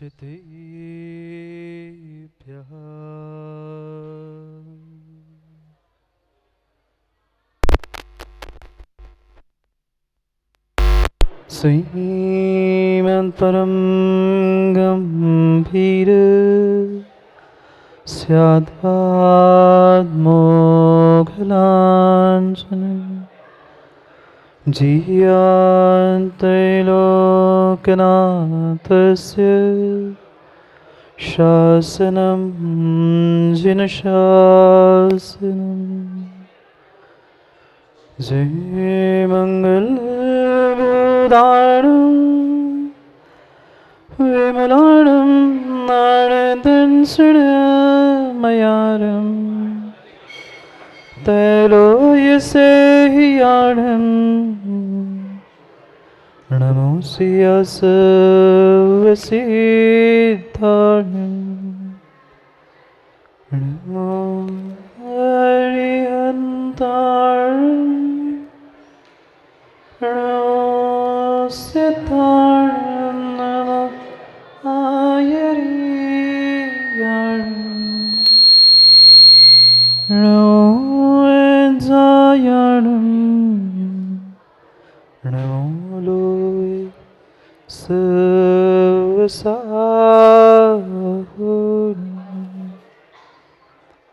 अतिथिभ्यः श्रीमन्परं गम्भीर स्याद्वाद्मोघलाञ्छनम् जियान्त्रैलोक्यनाथस्य शासनं जिनशासनम् जयमङ्गलबोधारणं विमलाणं नारदंसुरमयारं त्रैलोक्यसेह्याणं नमोऽसि सर्वसिद्धाणं नमो हरिहन्ताणं नमो सिद्धाणं नमो आयर्याणं नमो जायाणं नमो लोय सर्वसाहुणं।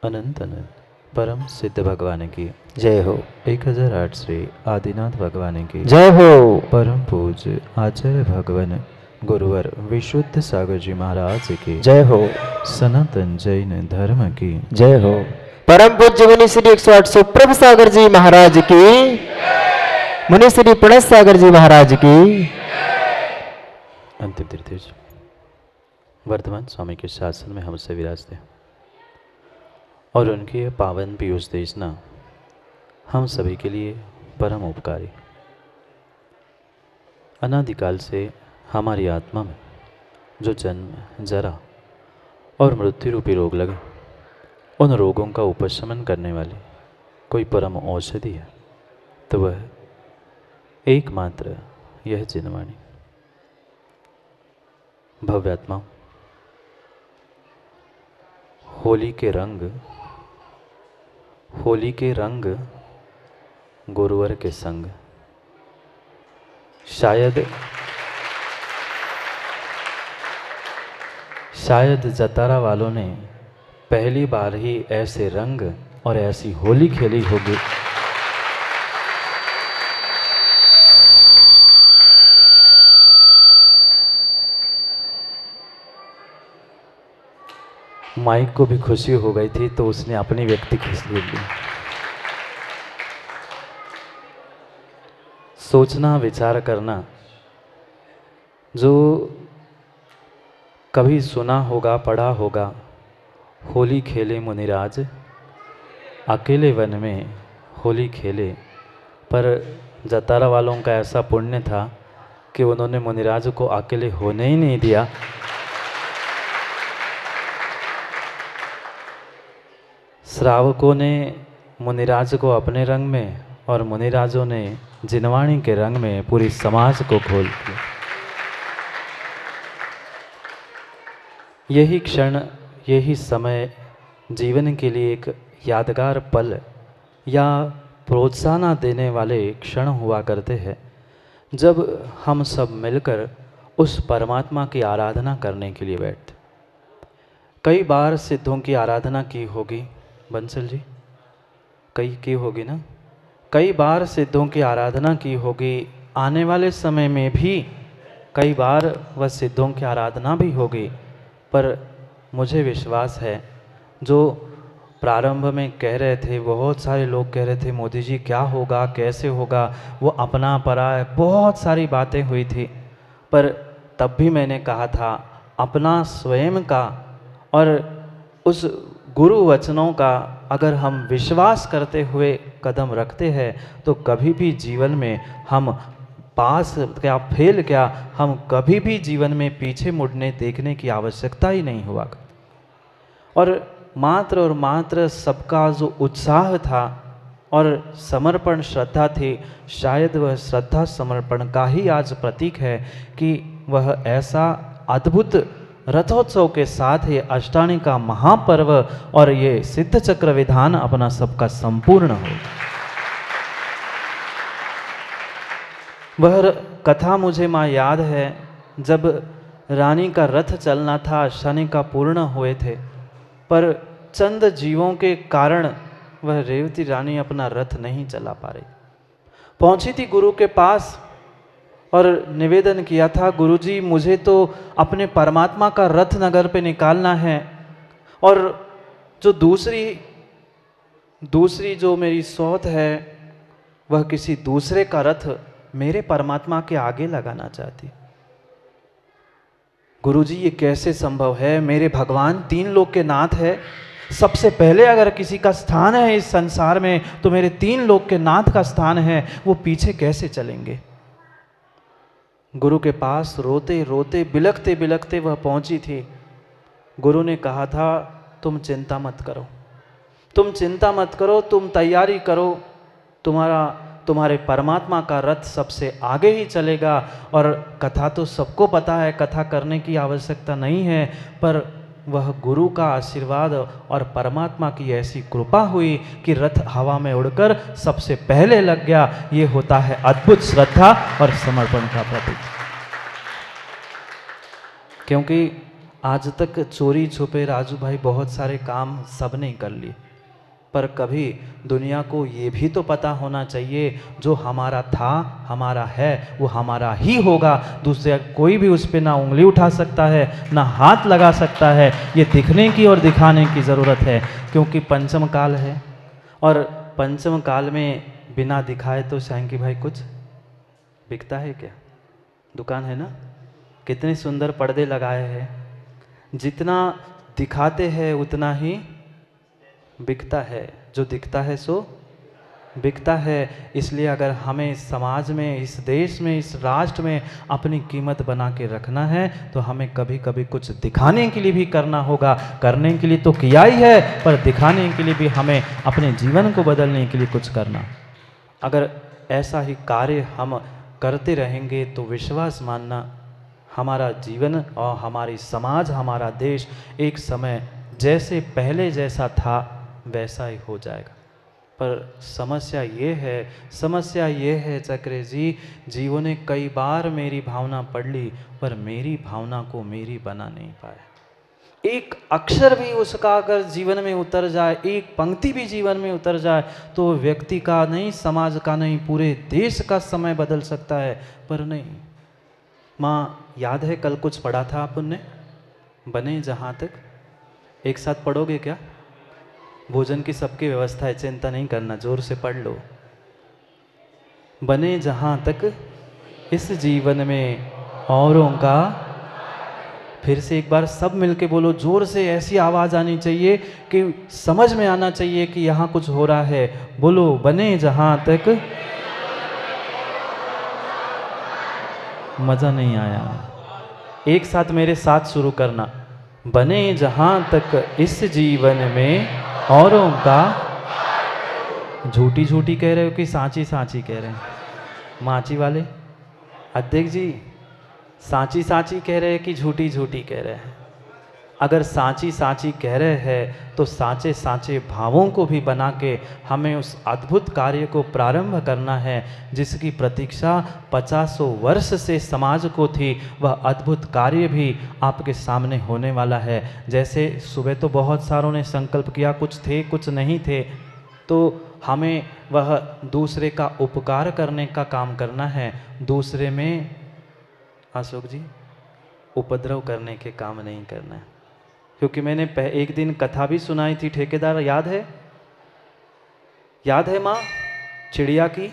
अनंत अनंत परम सिद्ध भगवान की जय हो। 1008 श्री आदिनाथ भगवान की जय हो। परम पूज्य आचार्य भगवान गुरुवर विशुद्ध सागर जी महाराज की जय हो। सनातन जैन धर्म की जय हो। परम पूज्य मुनि श्री 108 सुप्रभ सागर जी महाराज की, मुनि श्री प्रणस सागर जी महाराज की। अंतिम तीर्थेश वर्तमान स्वामी के शासन में हमसे विराजते और उनकी यह पावन पीयूष देशना हम सभी के लिए परम उपकारी। अनादिकाल से हमारी आत्मा में जो जन्म, जरा और मृत्यु रूपी रोग लगे, उन रोगों का उपशमन करने वाली कोई परम औषधि है तो वह एकमात्र यह जिनवाणी। भव्यात्मा, होली के रंग गुरुवर के संग। शायद जतारा वालों ने पहली बार ही ऐसे रंग और ऐसी होली खेली होगी माइक को भी खुशी हो गई थी तो उसने अपनी व्यक्ति खींच ली। सोचना, विचार करना, जो कभी सुना होगा, पढ़ा होगा, होली खेले मुनिराज अकेले वन में होली खेले, पर जतारा वालों का ऐसा पुण्य था कि उन्होंने मुनिराज को अकेले होने ही नहीं दिया। श्रावकों ने मुनिराज को अपने रंग में और मुनिराजों ने जिनवाणी के रंग में पूरी समाज को घोल दिया। यही क्षण, यही समय जीवन के लिए एक यादगार पल या प्रोत्साहन देने वाले क्षण हुआ करते हैं जब हम सब मिलकर उस परमात्मा की आराधना करने के लिए बैठते। कई बार सिद्धों की आराधना की होगी बंसल जी, कई की होगी ना, कई बार सिद्धों की आराधना की होगी, आने वाले समय में भी कई बार वह सिद्धों की आराधना भी होगी। पर मुझे विश्वास है, जो प्रारंभ में कह रहे थे, बहुत सारे लोग कह रहे थे मोदी जी क्या होगा, कैसे होगा, वो अपना पराया बहुत सारी बातें हुई थी, पर तब भी मैंने कहा था अपना स्वयं का और उस गुरु वचनों का अगर हम विश्वास करते हुए कदम रखते हैं तो कभी भी जीवन में हम पास क्या फेल क्या, हम कभी भी जीवन में पीछे मुड़ने देखने की आवश्यकता ही नहीं हुआ। और मात्र सबका जो उत्साह था और समर्पण श्रद्धा थी, शायद वह श्रद्धा समर्पण का ही आज प्रतीक है कि वह ऐसा अद्भुत रथोत्सव के साथ ये अष्टानी का महापर्व और ये सिद्ध चक्र विधान अपना सबका संपूर्ण हो। वह कथा मुझे माँ याद है, जब रानी का रथ चलना था, अष्टानी का पूर्ण हुए थे, पर चंद जीवों के कारण वह रेवती रानी अपना रथ नहीं चला पा रही। पहुंची थी गुरु के पास और निवेदन किया था, गुरुजी मुझे तो अपने परमात्मा का रथ नगर पे निकालना है, और जो दूसरी जो मेरी सौत है वह किसी दूसरे का रथ मेरे परमात्मा के आगे लगाना चाहती। गुरुजी ये कैसे संभव है? मेरे भगवान तीन लोक के नाथ है, सबसे पहले अगर किसी का स्थान है इस संसार में तो मेरे तीन लोक के नाथ का स्थान है, वो पीछे कैसे चलेंगे? गुरु के पास रोते रोते बिलखते बिलखते वह पहुंची थी। गुरु ने कहा था, तुम चिंता मत करो, तुम चिंता मत करो, तुम तैयारी करो, तुम्हारे परमात्मा का रथ सबसे आगे ही चलेगा। और कथा तो सबको पता है, कथा करने की आवश्यकता नहीं है, पर वह गुरु का आशीर्वाद और परमात्मा की ऐसी कृपा हुई कि रथ हवा में उड़कर सबसे पहले लग गया। ये होता है अद्भुत श्रद्धा और समर्पण का प्रतीक। क्योंकि आज तक चोरी छुपे राजू भाई बहुत सारे काम सबने कर लिए, पर कभी दुनिया को ये भी तो पता होना चाहिए, जो हमारा था, हमारा है, वो हमारा ही होगा। दूसरे कोई भी उस पर ना उंगली उठा सकता है, ना हाथ लगा सकता है। ये दिखने की और दिखाने की ज़रूरत है, क्योंकि पंचम काल है, और पंचम काल में बिना दिखाए तो शैंकी भाई कुछ बिकता है क्या? दुकान है ना, कितने सुंदर पर्दे लगाए हैं, जितना दिखाते हैं उतना ही बिकता है, जो दिखता है सो बिकता है। इसलिए अगर हमें इस समाज में, इस देश में, इस राष्ट्र में अपनी कीमत बना के रखना है तो हमें कभी कभी कुछ दिखाने के लिए भी करना होगा। करने के लिए तो किया ही है, पर दिखाने के लिए भी हमें अपने जीवन को बदलने के लिए कुछ करना। अगर ऐसा ही कार्य हम करते रहेंगे तो विश्वास मानना, हमारा जीवन और हमारी समाज, हमारा देश एक समय जैसे पहले जैसा था वैसा ही हो जाएगा। पर समस्या ये है चक्रे जी, जीवों ने कई बार मेरी भावना पढ़ ली, पर मेरी भावना को मेरी बना नहीं पाए। एक अक्षर भी उसका अगर जीवन में उतर जाए, एक पंक्ति भी जीवन में उतर जाए, तो व्यक्ति का नहीं, समाज का नहीं, पूरे देश का समय बदल सकता है। पर नहीं। माँ याद है कल कुछ पढ़ा था अपन ने, बने जहाँ तक, एक साथ पढ़ोगे क्या? भोजन की सबकी व्यवस्था है, चिंता नहीं करना, जोर से पढ़ लो। बने जहाँ तक इस जीवन में औरों का, फिर से एक बार सब मिलके बोलो, जोर से, ऐसी आवाज़ आनी चाहिए कि समझ में आना चाहिए कि यहाँ कुछ हो रहा है। बोलो, बने जहाँ तक, मज़ा नहीं आया, एक साथ मेरे साथ शुरू करना। बने जहाँ तक इस जीवन में औरों का, झूठी झूठी कह रहे हो कि सांची सांची कह रहे हैं? माची वाले अध्यक्ष जी, सांची सांची कह रहे हैं कि झूठी झूठी कह रहे हैं? अगर सांची सांची कह रहे हैं तो सांचे सांचे भावों को भी बना के हमें उस अद्भुत कार्य को प्रारंभ करना है, जिसकी प्रतीक्षा 50 वर्ष से समाज को थी। वह अद्भुत कार्य भी आपके सामने होने वाला है। जैसे सुबह तो बहुत सारों ने संकल्प किया, कुछ थे कुछ नहीं थे, तो हमें वह दूसरे का उपकार करने का काम करना है, दूसरे में, अशोक जी, उपद्रव करने के काम नहीं करना है। क्योंकि मैंने एक दिन कथा भी सुनाई थी, ठेकेदार याद है? याद है माँ, चिड़िया की?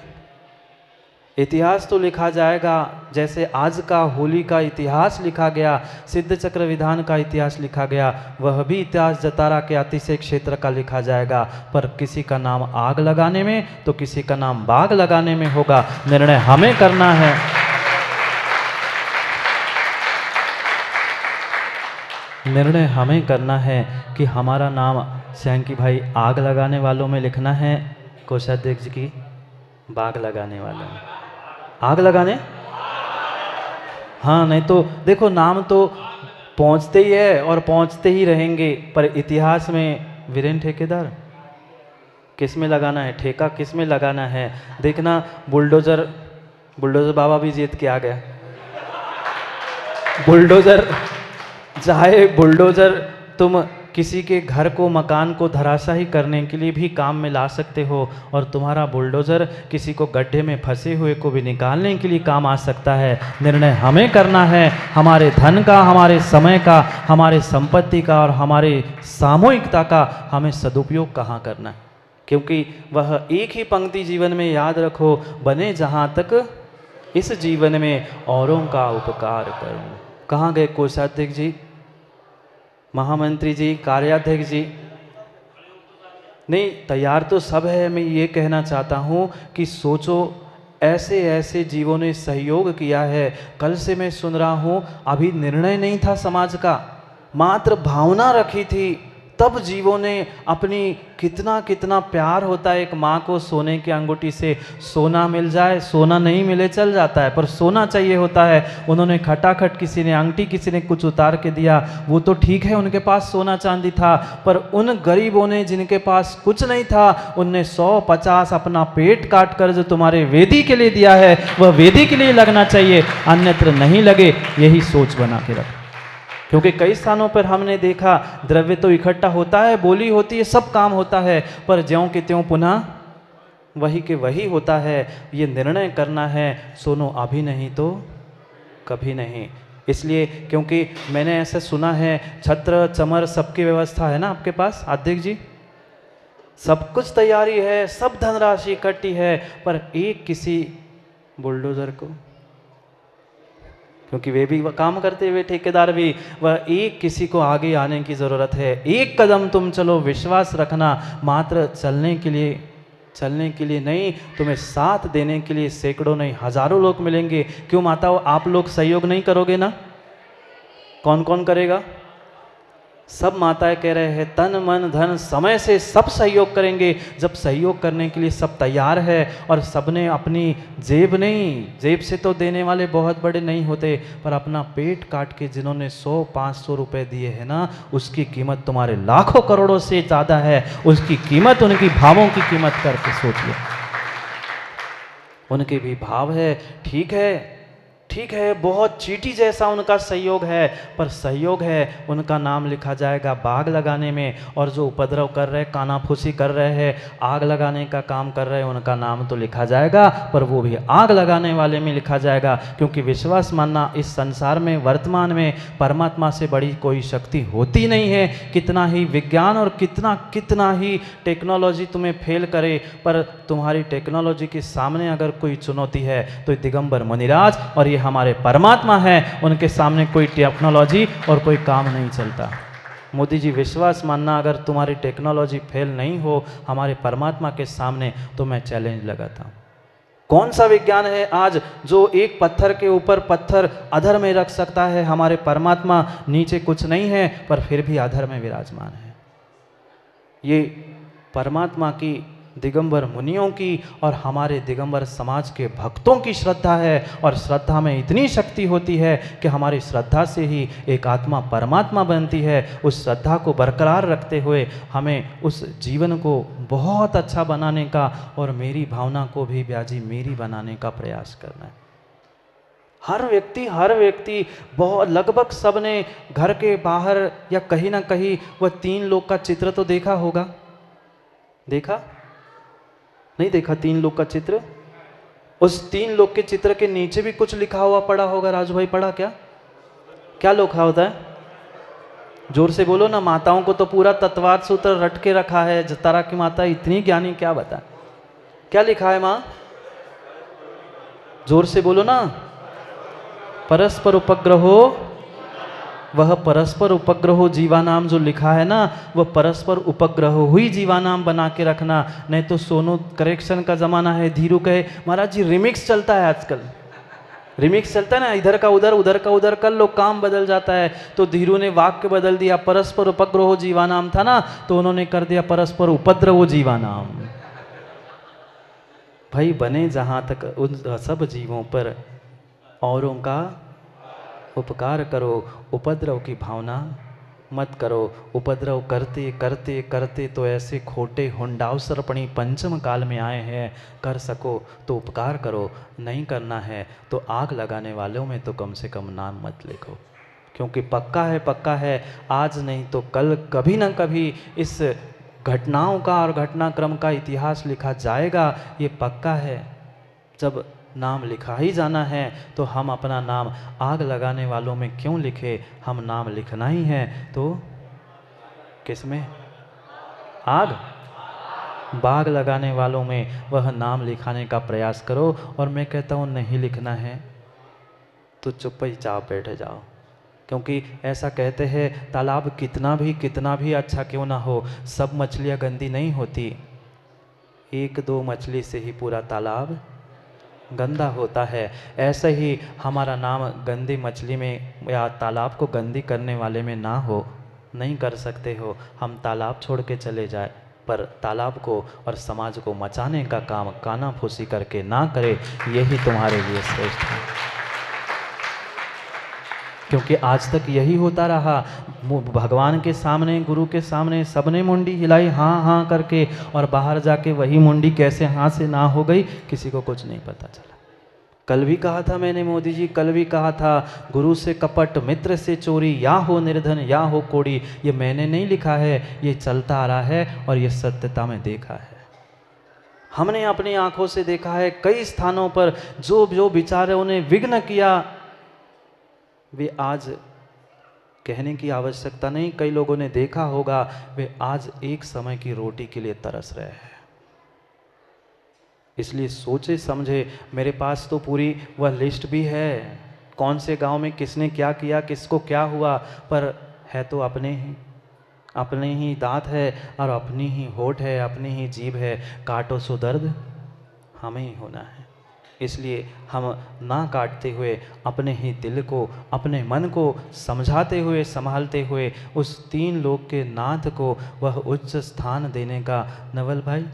इतिहास तो लिखा जाएगा, जैसे आज का होली का इतिहास लिखा गया, सिद्ध चक्र विधान का इतिहास लिखा गया, वह भी इतिहास जतारा के अतिशय क्षेत्र का लिखा जाएगा। पर किसी का नाम आग लगाने में तो किसी का नाम बाग लगाने में होगा। निर्णय हमें करना है। निर्णय हमें करना है कि हमारा नाम शैंकी भाई आग लगाने वालों में लिखना है, कोषाध्यक्ष की बाग लगाने वालों में। आग लगाने, हाँ, नहीं तो देखो नाम तो पहुंचते ही है और पहुंचते ही रहेंगे। पर इतिहास में वीरेन ठेकेदार किस में लगाना है, ठेका किस में लगाना है? देखना बुलडोजर बाबा भी जीत के आ गया। बुलडोजर, चाहे बुलडोजर तुम किसी के घर को, मकान को धराशायी करने के लिए भी काम में ला सकते हो, और तुम्हारा बुलडोजर किसी को गड्ढे में फंसे हुए को भी निकालने के लिए काम आ सकता है। निर्णय हमें करना है, हमारे धन का, हमारे समय का, हमारे संपत्ति का और हमारे सामूहिकता का हमें सदुपयोग कहाँ करना है। क्योंकि वह एक ही पंक्ति जीवन में याद रखो, बने जहाँ तक इस जीवन में औरों का उपकार करूं। कहाँ गए कोषाध्यक्ष जी, महामंत्री जी, कार्याध्यक्ष जी? नहीं, तैयार तो सब है। मैं ये कहना चाहता हूँ कि सोचो, ऐसे ऐसे जीवों ने सहयोग किया है। कल से मैं सुन रहा हूँ, अभी निर्णय नहीं था समाज का, मात्र भावना रखी थी, तब जीवों ने अपनी, कितना कितना प्यार होता है एक माँ को सोने की अंगूठी से। सोना मिल जाए, सोना नहीं मिले चल जाता है, पर सोना चाहिए होता है। उन्होंने खटाखट किसी ने अंगूठी, किसी ने कुछ उतार के दिया, वो तो ठीक है, उनके पास सोना चांदी था। पर उन गरीबों ने जिनके पास कुछ नहीं था, उनने 100-50 अपना पेट काट कर जो तुम्हारे वेदी के लिए दिया है, वह वेदी के लिए लगना चाहिए, अन्यत्र नहीं लगे। यही सोच बना के रख। क्योंकि कई स्थानों पर हमने देखा, द्रव्य तो इकट्ठा होता है, बोली होती है, सब काम होता है, पर ज्यों के त्यों पुनः वही के वही होता है। ये निर्णय करना है, सुनो, अभी नहीं तो कभी नहीं। इसलिए क्योंकि मैंने ऐसा सुना है, छत्र चमर सबकी व्यवस्था है ना आपके पास अध्यक्ष जी, सब कुछ तैयारी है, सब धनराशि इकट्ठी है, पर एक किसी बुलडोजर को, क्योंकि वे भी काम करते हुए ठेकेदार भी, वह एक किसी को आगे आने की ज़रूरत है। एक कदम तुम चलो, विश्वास रखना, मात्र चलने के लिए नहीं, तुम्हें साथ देने के लिए सैकड़ों नहीं हजारों लोग मिलेंगे। क्यों माताओं, आप लोग सहयोग नहीं करोगे ना? कौन कौन करेगा? सब माताएं कह रहे हैं, तन मन धन समय से सब सहयोग करेंगे। जब सहयोग करने के लिए सब तैयार है, और सबने अपनी जेब नहीं, जेब से तो देने वाले बहुत बड़े नहीं होते, पर अपना पेट काट के जिन्होंने 100-500 रुपए दिए हैं ना, उसकी कीमत तुम्हारे लाखों करोड़ों से ज़्यादा है। उसकी कीमत, उनकी भावों की कीमत करके सोच लो। उनके भी भाव है, ठीक है, बहुत चींटी जैसा उनका सहयोग है, पर सहयोग है, उनका नाम लिखा जाएगा बाग लगाने में। और जो उपद्रव कर रहे, कानाफूसी कर रहे हैं, आग लगाने का काम कर रहे हैं, उनका नाम तो लिखा जाएगा, पर वो भी आग लगाने वाले में लिखा जाएगा। क्योंकि विश्वास मानना, इस संसार में वर्तमान में परमात्मा से बड़ी कोई शक्ति होती नहीं है। कितना ही विज्ञान और कितना ही टेक्नोलॉजी तुम्हें फेल करे, पर तुम्हारी टेक्नोलॉजी के सामने अगर कोई चुनौती है तो दिगंबर मुनिराज और ये हमारे परमात्मा हैं, उनके सामने कोई टेक्नोलॉजी और कोई काम नहीं चलता। मोदी जी, विश्वास मानना, अगर तुम्हारी टेक्नोलॉजी फेल नहीं हो हमारे परमात्मा के सामने, तो मैं चैलेंज लगाता हूँ। कौन सा विज्ञान है आज जो एक पत्थर के ऊपर पत्थर अधर में रख सकता है? हमारे परमात्मा नीचे कुछ नहीं है, पर फिर भी अधर में विराजमान है। ये परमात्मा की, दिगंबर मुनियों की और हमारे दिगंबर समाज के भक्तों की श्रद्धा है। और श्रद्धा में इतनी शक्ति होती है कि हमारी श्रद्धा से ही एक आत्मा परमात्मा बनती है। उस श्रद्धा को बरकरार रखते हुए हमें उस जीवन को बहुत अच्छा बनाने का, और मेरी भावना को भी ब्याजी मेरी बनाने का प्रयास करना है। हर व्यक्ति बहुत, लगभग सब ने घर के बाहर या कहीं ना कहीं वह 3 लोग का चित्र तो देखा होगा। देखा? नहीं देखा 3 लोग का चित्र? उस 3 लोग के चित्र के नीचे भी कुछ लिखा हुआ पड़ा होगा। राजू भाई पढ़ा क्या? क्या लिखा होता है? जोर से बोलो ना। माताओं को तो पूरा तत्वार्थ सूत्र रट के रखा है। जतारा की माता इतनी ज्ञानी, क्या बता, क्या लिखा है माँ? जोर से बोलो ना। परस्पर उपग्रहो, वह परस्पर उपग्रहो जीवानाम जो लिखा है ना, वह परस्पर उपग्रहो हुई जीवानाम बना के रखना। नहीं तो सोनू करेक्शन का ज़माना है। धीरू कहे, महाराज जी रिमिक्स चलता है आजकल, रिमिक्स चलता है ना, इधर का उधर कर लो, काम बदल जाता है। तो धीरू ने वाक्य बदल दिया, परस्पर उपग्रहो जीवानाम था ना, तो उन्होंने कर दिया परस्पर उपद्रवो जीवानाम। भाई बने जहाँ तक उन सब जीवों पर औरों का उपकार करो, उपद्रव की भावना मत करो। उपद्रव करते करते करते तो ऐसे खोटे हुंडावसरपणी पंचम काल में आए हैं, कर सको तो उपकार करो, नहीं करना है तो आग लगाने वालों में तो कम से कम नाम मत लिखो। क्योंकि पक्का है आज नहीं तो कल कभी ना कभी इस घटनाओं का और घटनाक्रम का इतिहास लिखा जाएगा, ये पक्का है। जब नाम लिखा ही जाना है तो हम अपना नाम आग लगाने वालों में क्यों लिखे? हम नाम लिखना ही है तो किस में? आग बाग लगाने वालों में वह नाम लिखाने का प्रयास करो। और मैं कहता हूँ नहीं लिखना है तो चुपचाप बैठ जाओ। क्योंकि ऐसा कहते हैं तालाब कितना भी अच्छा क्यों ना हो, सब मछलियाँ गंदी नहीं होती। एक दो मछली से ही पूरा तालाब गंदा होता है। ऐसे ही हमारा नाम गंदी मछली में या तालाब को गंदी करने वाले में ना हो, नहीं कर सकते हो। हम तालाब छोड़ के चले जाए पर तालाब को और समाज को मचाने का काम कानाफूसी करके ना करे, यही तुम्हारे लिए श्रेष्ठ है। क्योंकि आज तक यही होता रहा। भगवान के सामने, गुरु के सामने सबने मुंडी हिलाई हाँ हाँ करके, और बाहर जाके वही मुंडी कैसे हाँ से ना हो गई किसी को कुछ नहीं पता चला। कल भी कहा था मैंने, मोदी जी कल भी कहा था, गुरु से कपट मित्र से चोरी, या हो निर्धन या हो कोड़ी। ये मैंने नहीं लिखा है, ये चलता आ रहा है और ये सत्यता में देखा है। हमने अपनी आंखों से देखा है कई स्थानों पर जो जो विचारों ने विघ्न किया, वे आज कहने की आवश्यकता नहीं, कई लोगों ने देखा होगा, वे आज एक समय की रोटी के लिए तरस रहे हैं। इसलिए सोचे समझे, मेरे पास तो पूरी वह लिस्ट भी है, कौन से गांव में किसने क्या किया, किसको क्या हुआ, पर है तो अपने ही दांत है और अपनी ही होठ है, अपनी ही जीभ है, काटो सो दर्द हमें ही होना है। इसलिए हम ना काटते हुए अपने ही दिल को, अपने मन को समझाते हुए, संभालते हुए उस तीन लोक के नाथ को वह उच्च स्थान देने का, नवल भाई